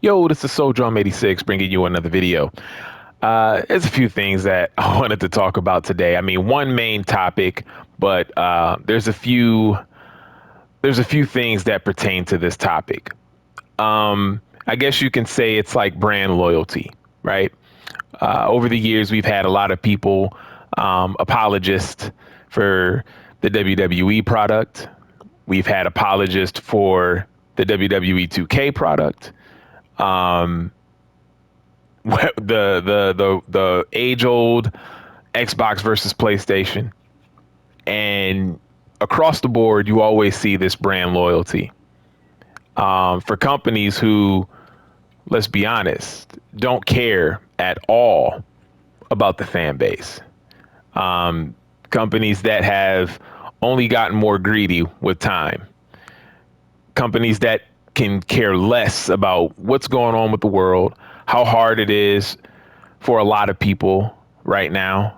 Yo, this is Soul Drum 86 bringing you another video. There's a few things that I wanted to talk about today. I mean, one main topic, but there's a few things that pertain to this topic. I guess you can say it's like brand loyalty, right? Over the years, we've had a lot of people apologists for the WWE product. We've had apologists for the WWE 2K product. Um, the age old Xbox versus PlayStation, and across the board, you always see this brand loyalty for companies who, let's be honest, don't care at all about the fan base. Companies that have only gotten more greedy with time. Companies that can care less about what's going on with the world, how hard it is for a lot of people right now.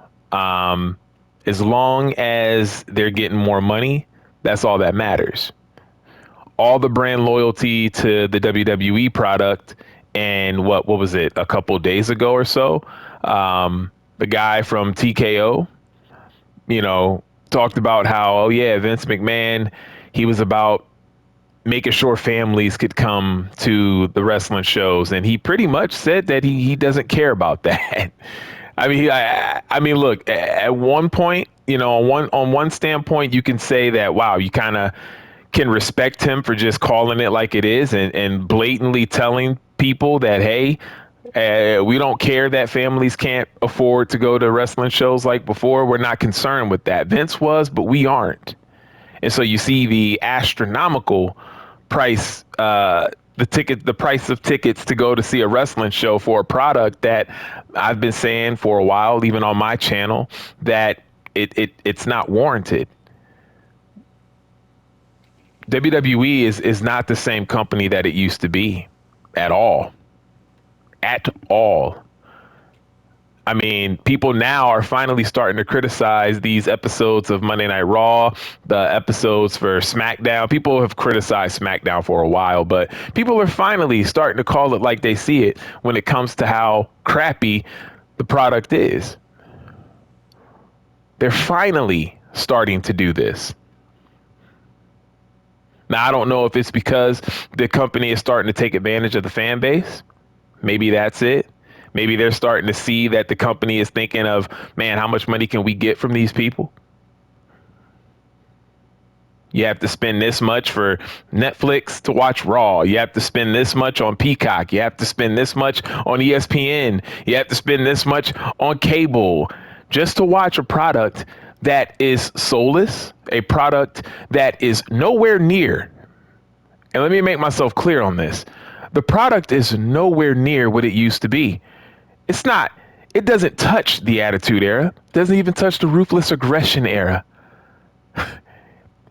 As long as they're getting more money, that's all that matters. All the brand loyalty to the WWE product, and what was it, a couple days ago or so? The guy from TKO, talked about how, oh yeah, Vince McMahon, he was about making sure families could come to the wrestling shows, and he pretty much said that he doesn't care about that. I mean, look, at one point, on one standpoint, you can say that, wow, you kind of can respect him for just calling it like it is, and blatantly telling people that, hey, we don't care that families can't afford to go to wrestling shows like before. We're not concerned with that. Vince was, but we aren't. And so you see the astronomical price, the price of tickets to go to see a wrestling show for a product that I've been saying for a while, even on my channel, that it's not warranted. WWE is not the same company that it used to be at all. At all. I mean, people now are finally starting to criticize these episodes of Monday Night Raw, the episodes for SmackDown. People have criticized SmackDown for a while, but people are finally starting to call it like they see it when it comes to how crappy the product is. They're finally starting to do this. Now, I don't know if it's because the company is starting to take advantage of the fan base. Maybe that's it. Maybe they're starting to see that the company is thinking of, man, how much money can we get from these people? You have to spend this much for Netflix to watch Raw. You have to spend this much on Peacock. You have to spend this much on ESPN. You have to spend this much on cable just to watch a product that is soulless, a product that is nowhere near. And let me make myself clear on this. The product is nowhere near what it used to be. It's not, it doesn't touch the Attitude Era. It doesn't even touch the Ruthless Aggression Era.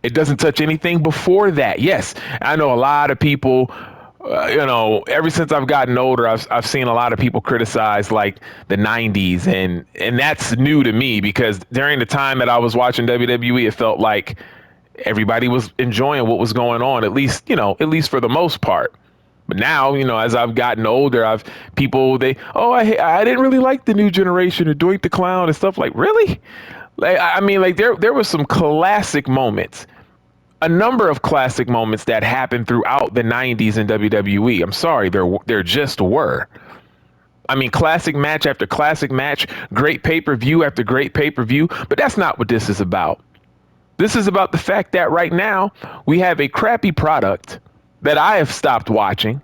It doesn't touch anything before that. Yes, I know a lot of people, ever since I've gotten older, I've seen a lot of people criticize like the 90s. And that's new to me because during the time that I was watching WWE, it felt like everybody was enjoying what was going on, at least for the most part. But now, as I've gotten older, I didn't really like the new generation or Doink the Clown and stuff. Like, really? Like, I mean, like there was some classic moments, a number of classic moments that happened throughout the 90s in WWE. I'm sorry, there just were. I mean, classic match after classic match, great pay-per-view after great pay-per-view, but that's not what this is about. This is about the fact that right now we have a crappy product that I have stopped watching,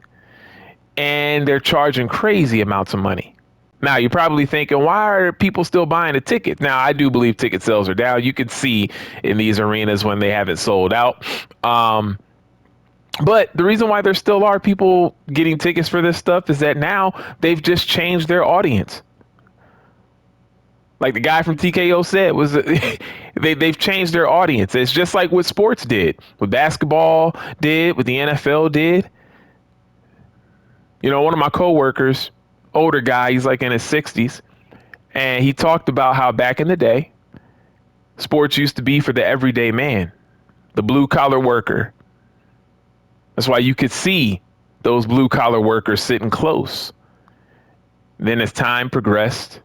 and they're charging crazy amounts of money. Now, you're probably thinking, why are people still buying a ticket? Now, I do believe ticket sales are down. You can see in these arenas when they haven't sold out. But the reason why there still are people getting tickets for this stuff is that now they've just changed their audience. Like the guy from TKO said, they've changed their audience. It's just like what sports did, what basketball did, what the NFL did. One of my coworkers, older guy, he's like in his 60s, and he talked about how back in the day, sports used to be for the everyday man, the blue collar worker. That's why you could see those blue collar workers sitting close. Then as time progressed,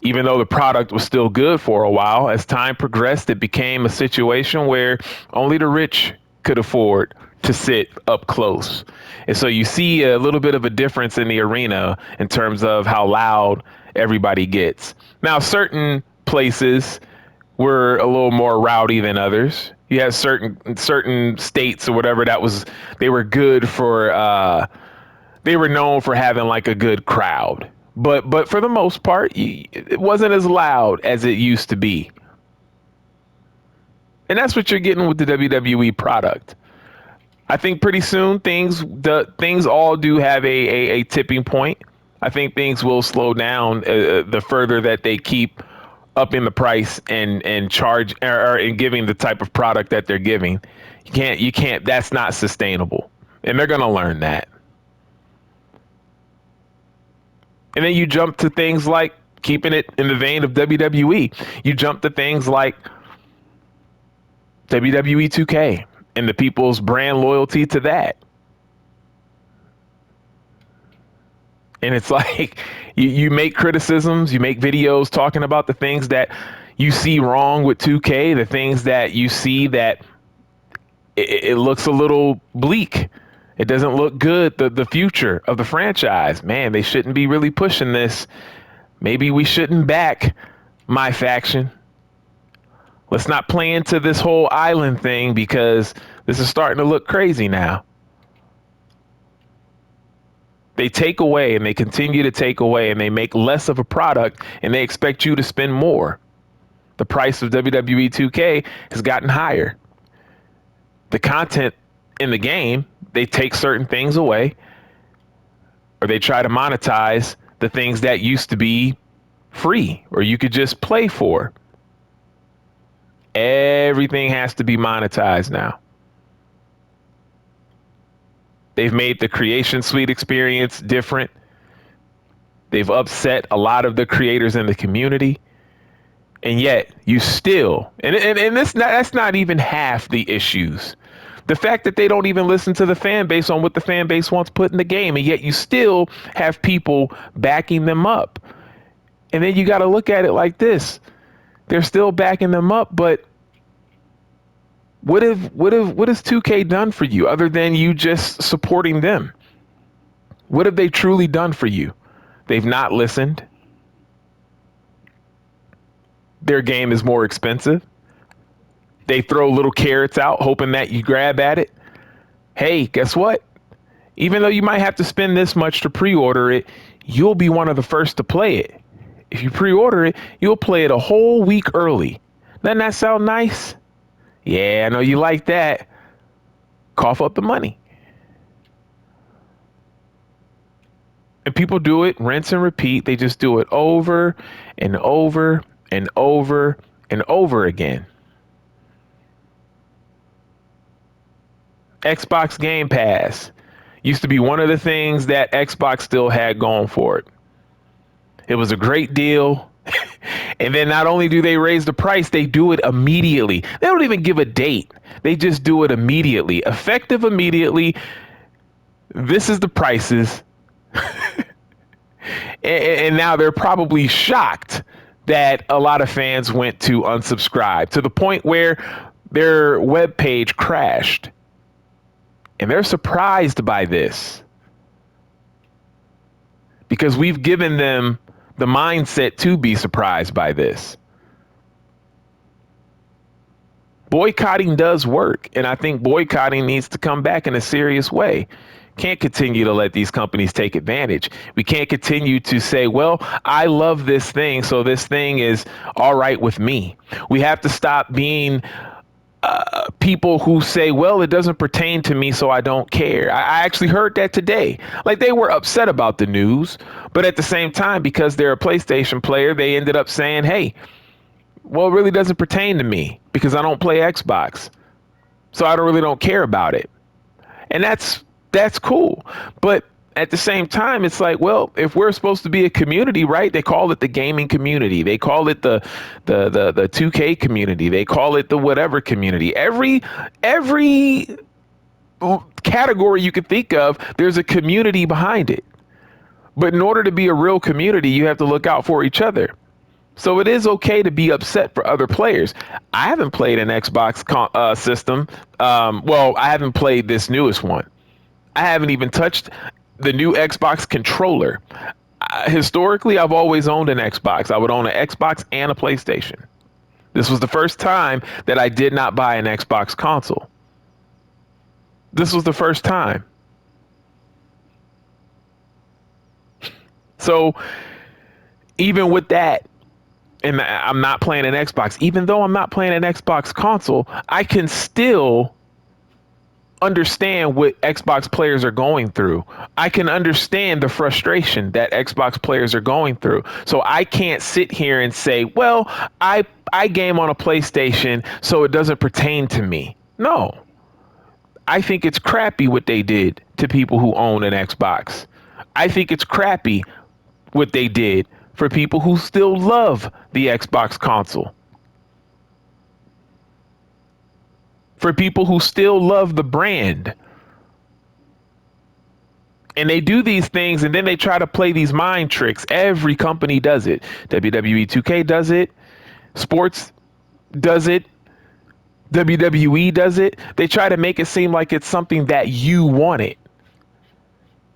even though the product was still good for a while, as time progressed, it became a situation where only the rich could afford to sit up close. And so you see a little bit of a difference in the arena in terms of how loud everybody gets. Now, certain places were a little more rowdy than others. You had certain states or whatever they were good for they were known for having like a good crowd. But for the most part, it wasn't as loud as it used to be. And that's what you're getting with the WWE product. I think pretty soon things all do have a tipping point. I think things will slow down the further that they keep upping the price and charge or and giving the type of product that they're giving. You can't. That's not sustainable, and they're gonna learn that. And then you jump to things like, keeping it in the vein of WWE, you jump to things like WWE 2K and the people's brand loyalty to that. And it's like you make criticisms, you make videos talking about the things that you see wrong with 2K, the things that you see that it looks a little bleak. It doesn't look good, the future of the franchise. Man, they shouldn't be really pushing this. Maybe we shouldn't back my faction. Let's not play into this whole island thing because this is starting to look crazy now. They take away and they continue to take away and they make less of a product and they expect you to spend more. The price of WWE 2K has gotten higher. The content in the game, they take certain things away or they try to monetize the things that used to be free or you could just play for. Everything has to be monetized now. They've made the Creation Suite experience different. They've upset a lot of the creators in the community. And yet you still, and that's not even half the issues. The fact that they don't even listen to the fan base on what the fan base wants put in the game, and yet you still have people backing them up. And then you got to look at it like this. They're still backing them up, but what has 2K done for you other than you just supporting them? What have they truly done for you? They've not listened. Their game is more expensive. They throw little carrots out, hoping that you grab at it. Hey, guess what? Even though you might have to spend this much to pre-order it, you'll be one of the first to play it. If you pre-order it, you'll play it a whole week early. Doesn't that sound nice? Yeah, I know you like that. Cough up the money. And people do it, rinse and repeat. They just do it over and over and over and over again. Xbox Game Pass used to be one of the things that Xbox still had going for it. It was a great deal. And then not only do they raise the price, they do it immediately. They don't even give a date. They just do it immediately. Effective immediately. This is the prices. And now they're probably shocked that a lot of fans went to unsubscribe to the point where their webpage crashed. And they're surprised by this because we've given them the mindset to be surprised by this. Boycotting does work, and I think boycotting needs to come back in a serious way. Can't continue to let these companies take advantage. We can't continue to say, well, I love this thing, so this thing is all right with me. We have to stop being people who say, well, it doesn't pertain to me, so I don't care. I actually heard that today. Like, they were upset about the news, but at the same time, because they're a PlayStation player, they ended up saying, hey, well, it really doesn't pertain to me because I don't play Xbox. So I don't care about it. And that's cool. But at the same time, it's like, well, if we're supposed to be a community, right? They call it the gaming community. They call it the 2K community. They call it the whatever community. Every category you could think of, there's a community behind it. But in order to be a real community, you have to look out for each other. So it is okay to be upset for other players. I haven't played an Xbox system. Well, I haven't played this newest one. I haven't even touched the new Xbox controller. Historically, I've always owned an Xbox. I would own an Xbox and a PlayStation. This was the first time that I did not buy an Xbox console. This was the first time. So even with that, and I'm not playing an Xbox, even though I'm not playing an Xbox console, I can still understand what Xbox players are going through. I can understand the frustration that Xbox players are going through. So I can't sit here and say, well, I game on a PlayStation, so it doesn't pertain to me. No. I think it's crappy what they did to people who own an Xbox. I think it's crappy what they did for people who still love the Xbox console. For people who still love the brand. And they do these things and then they try to play these mind tricks. Every company does it. WWE 2K does it. Sports does it. WWE does it. They try to make it seem like it's something that you wanted.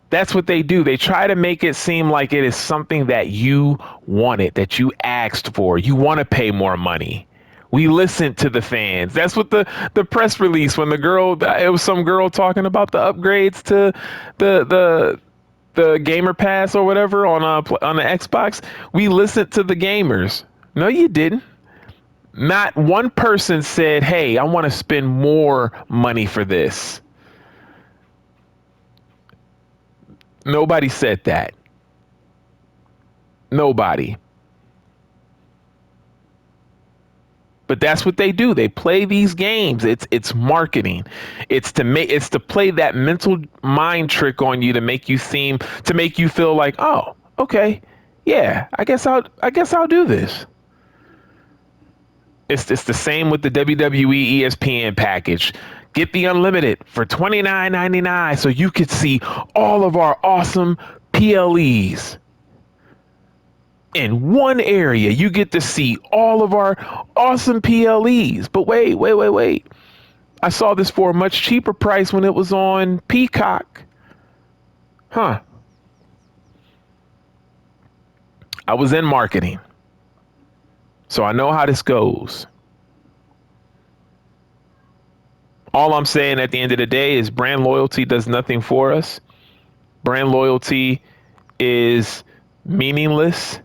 That's what they do. They try to make it seem like it is something that you wanted, that you asked for. You want to pay more money. We listen to the fans. That's what the press release when it was some girl talking about the upgrades to the Gamer Pass or whatever on the Xbox. We listened to the gamers. No, you didn't. Not one person said, "Hey, I want to spend more money for this." Nobody said that. Nobody. But that's what they do. They play these games. It's marketing. It's to play that mental mind trick on you to make you feel like, "Oh, okay. Yeah, I guess I'll do this." It's the same with the WWE ESPN package. Get the unlimited for $29.99 so you could see all of our awesome PLEs. In one area, you get to see all of our awesome PLEs. But wait. I saw this for a much cheaper price when it was on Peacock. Huh. I was in marketing, so I know how this goes. All I'm saying at the end of the day is brand loyalty does nothing for us. Brand loyalty is meaningless,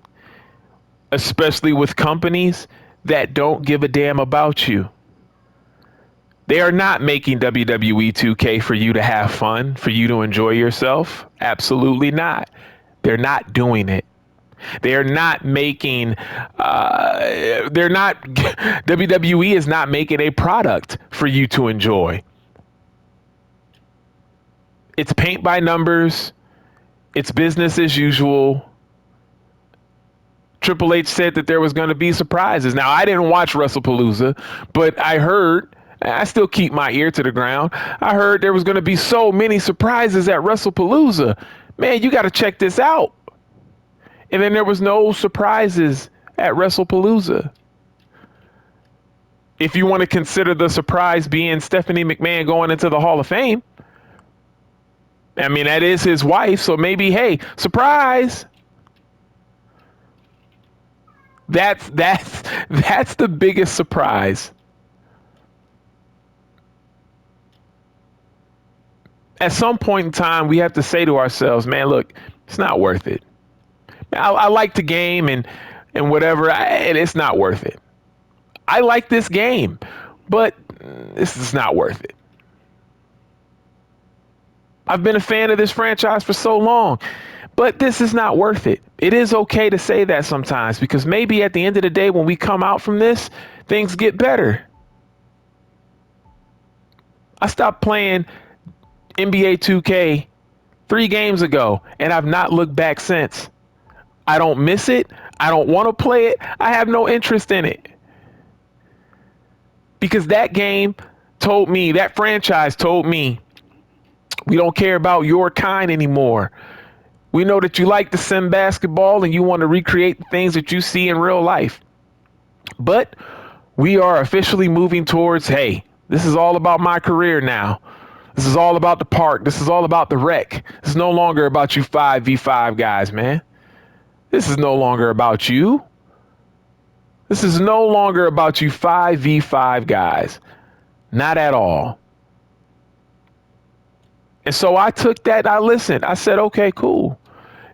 especially with companies that don't give a damn about you. They are not making WWE 2K for you to have fun, for you to enjoy yourself. Absolutely not. They're not doing it. They're not making, WWE is not making a product for you to enjoy. It's paint by numbers. It's business as usual. Triple H said that there was going to be surprises. Now, I didn't watch WrestlePalooza, but I still keep my ear to the ground. I heard there was going to be so many surprises at WrestlePalooza. Man, you got to check this out. And then there was no surprises at WrestlePalooza. If you want to consider the surprise being Stephanie McMahon going into the Hall of Fame. I mean, that is his wife, so maybe, hey, surprise. That's the biggest surprise. At some point in time, we have to say to ourselves, man, look, it's not worth it. I like the game and whatever, and it's not worth it. I like this game, but this is not worth it. I've been a fan of this franchise for so long, but this is not worth it. It is okay to say that sometimes because maybe at the end of the day, when we come out from this, things get better. I stopped playing NBA 2K 3 games ago, and I've not looked back since. I don't miss it. I don't want to play it. I have no interest in it. Because that franchise told me We don't care about your kind anymore. We know that you like to sim basketball and you want to recreate the things that you see in real life. But we are officially moving towards, hey, this is all about my career now. This is all about the park. This is all about the rec. This is no longer about you 5v5 guys, man. This is no longer about you. This is no longer about you 5v5 guys. Not at all. And so I took that, I listened. I said, okay, cool.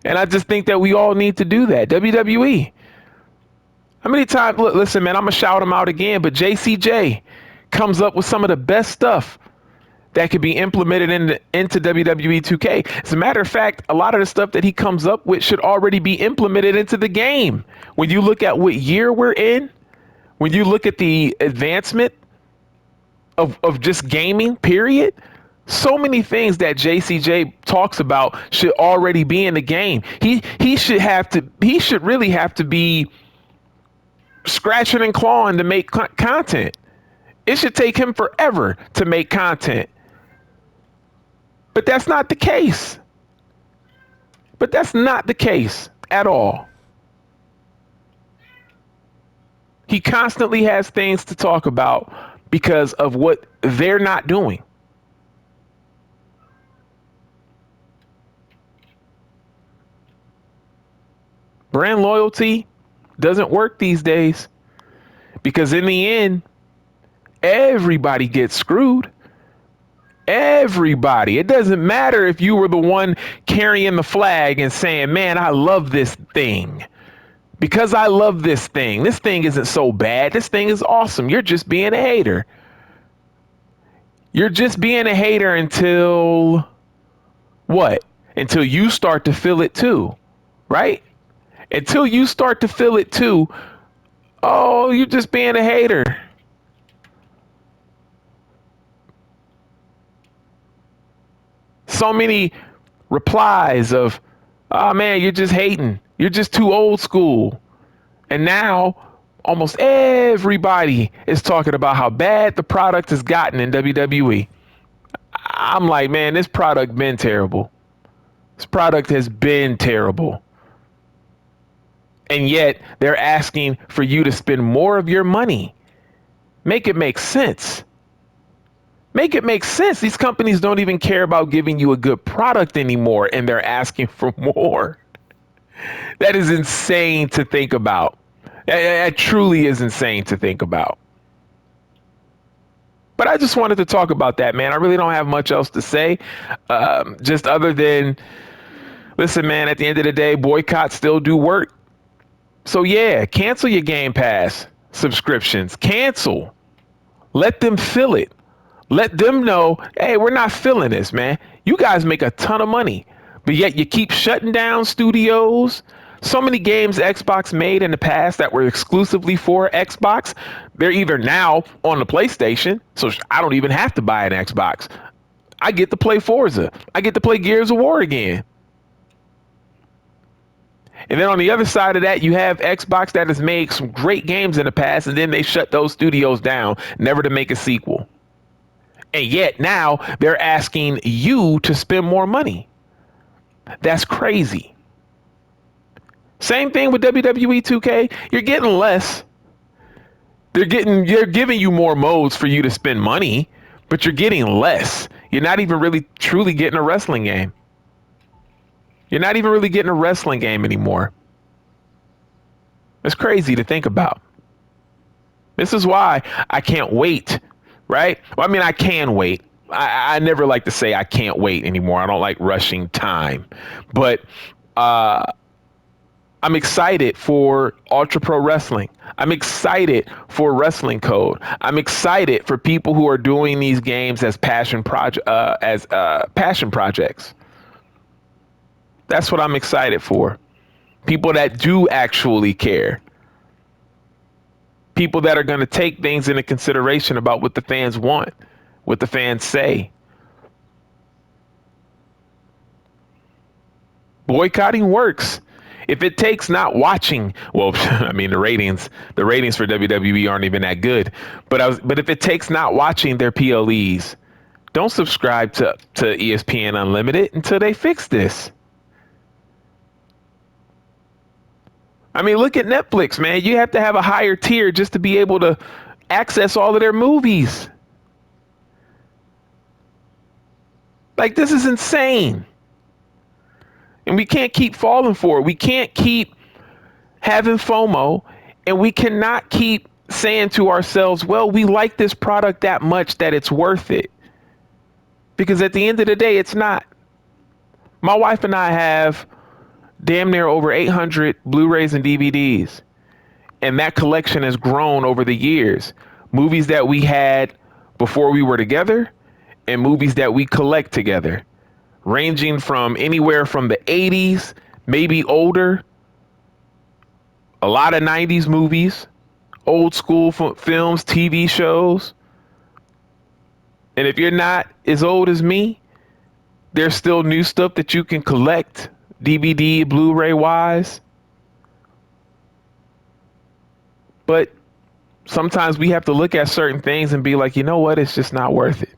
And I just think that we all need to do that. WWE. How many times, look, listen, man, I'm going to shout him out again, but JCJ comes up with some of the best stuff that could be implemented into WWE 2K. As a matter of fact, a lot of the stuff that he comes up with should already be implemented into the game. When you look at what year we're in, when you look at the advancement of just gaming, period, so many things that JCJ talks about should already be in the game. He should really have to be scratching and clawing to make content. It should take him forever to make content. But that's not the case. But that's not the case at all. He constantly has things to talk about because of what they're not doing. Brand loyalty doesn't work these days because in the end, everybody gets screwed. Everybody. It doesn't matter if you were the one carrying the flag and saying, man, I love this thing. Because I love this thing. This thing isn't so bad. This thing is awesome. You're just being a hater. You're just being a hater until what? Until you start to feel it too, right? Until you start to feel it too. Oh, you're just being a hater. So many replies of, oh man, you're just hating. You're just too old school. And now almost everybody is talking about how bad the product has gotten in WWE. I'm like, man, this product been terrible. This product has been terrible. And yet they're asking for you to spend more of your money. Make it make sense. Make it make sense. These companies don't even care about giving you a good product anymore, and they're asking for more. That is insane to think about. That truly is insane to think about. But I just wanted to talk about that, man. I really don't have much else to say, just other than, listen, man, at the end of the day, boycotts still do work. So yeah, cancel your Game Pass subscriptions. Cancel. Let them fill it. Let them know, hey, we're not feeling this, man. You guys make a ton of money, but yet you keep shutting down studios. So many games Xbox made in the past that were exclusively for Xbox, they're either now on the PlayStation, so I don't even have to buy an Xbox. I get to play Forza. I get to play Gears of War again. And then on the other side of that, you have Xbox that has made some great games in the past, and then they shut those studios down, never to make a sequel. And yet now they're asking you to spend more money. That's crazy. Same thing with WWE 2K. You're getting less. They're giving you more modes for you to spend money, but you're getting less. You're not even really truly getting a wrestling game. You're not even really getting a wrestling game anymore. It's crazy to think about. This is why I can't wait, right? Well, I mean, I can wait. I never like to say I can't wait anymore. I don't like rushing time. But I'm excited for Ultra Pro Wrestling. I'm excited for Wrestling Code. I'm excited for people who are doing these games as passion projects. That's what I'm excited for. People that do actually care. People that are going to take things into consideration about what the fans want, what the fans say. Boycotting works. If it takes not watching, well, I mean, the ratings for WWE aren't even that good. But if it takes not watching their PLEs Don't subscribe to ESPN Unlimited until they fix this. I mean, look at Netflix, man. You have to have a higher tier just to be able to access all of their movies. Like, this is insane. And we can't keep falling for it. We can't keep having FOMO, and we cannot keep saying to ourselves, well, we like this product that much that it's worth it. Because at the end of the day, it's not. My wife and I have damn near over 800 Blu-rays and DVDs. And that collection has grown over the years. Movies that we had before we were together and movies that we collect together, ranging from anywhere from the 80s, maybe older, a lot of 90s movies, old school films, TV shows. And if you're not as old as me, there's still new stuff that you can collect, DVD, Blu-ray wise. But sometimes we have to look at certain things and be like, you know what? It's just not worth it.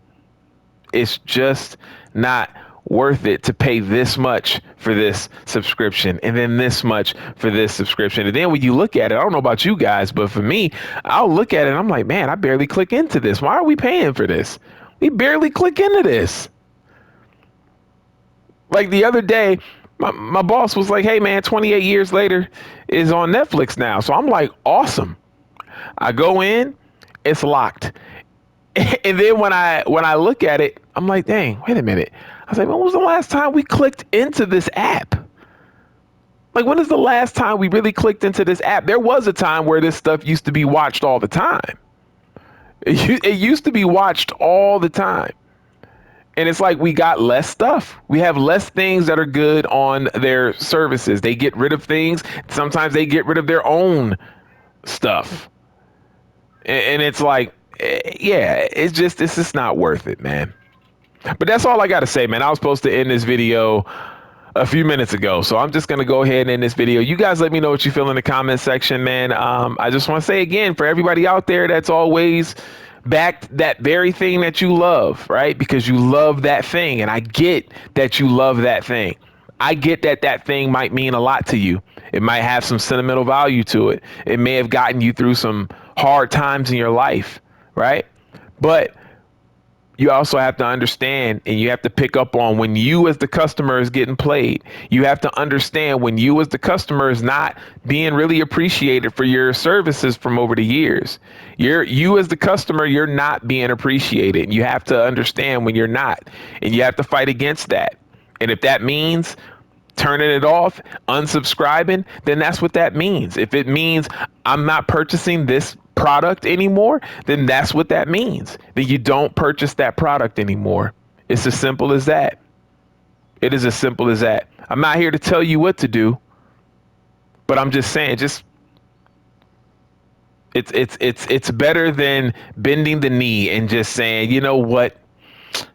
It's just not worth it to pay this much for this subscription and then this much for this subscription. And then when you look at it, I don't know about you guys, but for me, I'll look at it and I'm like, man, I barely click into this. Why are we paying for this? We barely click into this. Like the other day, my boss was like, hey man, 28 years later is on Netflix now. So I'm like, awesome. I go in, it's locked. And then when I look at it, I'm like, dang, wait a minute. I was like, when was the last time we clicked into this app? Like, when is the last time we really clicked into this app? There was a time where this stuff used to be watched all the time. It used to be watched all the time. And it's like we got less stuff. We have less things that are good on their services. They get rid of things. Sometimes they get rid of their own stuff. And it's like, yeah, it's just not worth it, man. But that's all I got to say, man. I was supposed to end this video a few minutes ago, so I'm just going to go ahead and end this video. You guys let me know what you feel in the comment section, man. I just want to say again, for everybody out there that's always backed that very thing that you love, right? Because you love that thing. And I get that you love that thing. I get that that thing might mean a lot to you. It might have some sentimental value to it. It may have gotten you through some hard times in your life, right? But you also have to understand, and you have to pick up on when you as the customer is getting played. You have to understand when you as the customer is not being really appreciated for your services from over the years. You as the customer, you're not being appreciated. You have to understand when you're not, and you have to fight against that. And if that means turning it off, unsubscribing, then that's what that means. If it means I'm not purchasing this product anymore, then that's what that means. Then you don't purchase that product anymore. It's as simple as that. It is as simple as that. I'm not here to tell you what to do, but I'm just saying, it's better than bending the knee and just saying, you know what,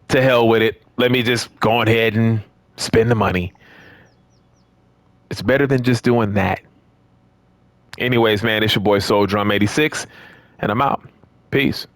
to hell with it. Let me just go ahead and spend the money. It's better than just doing that. Anyways, man, it's your boy Soul Drum 86, and I'm out. Peace.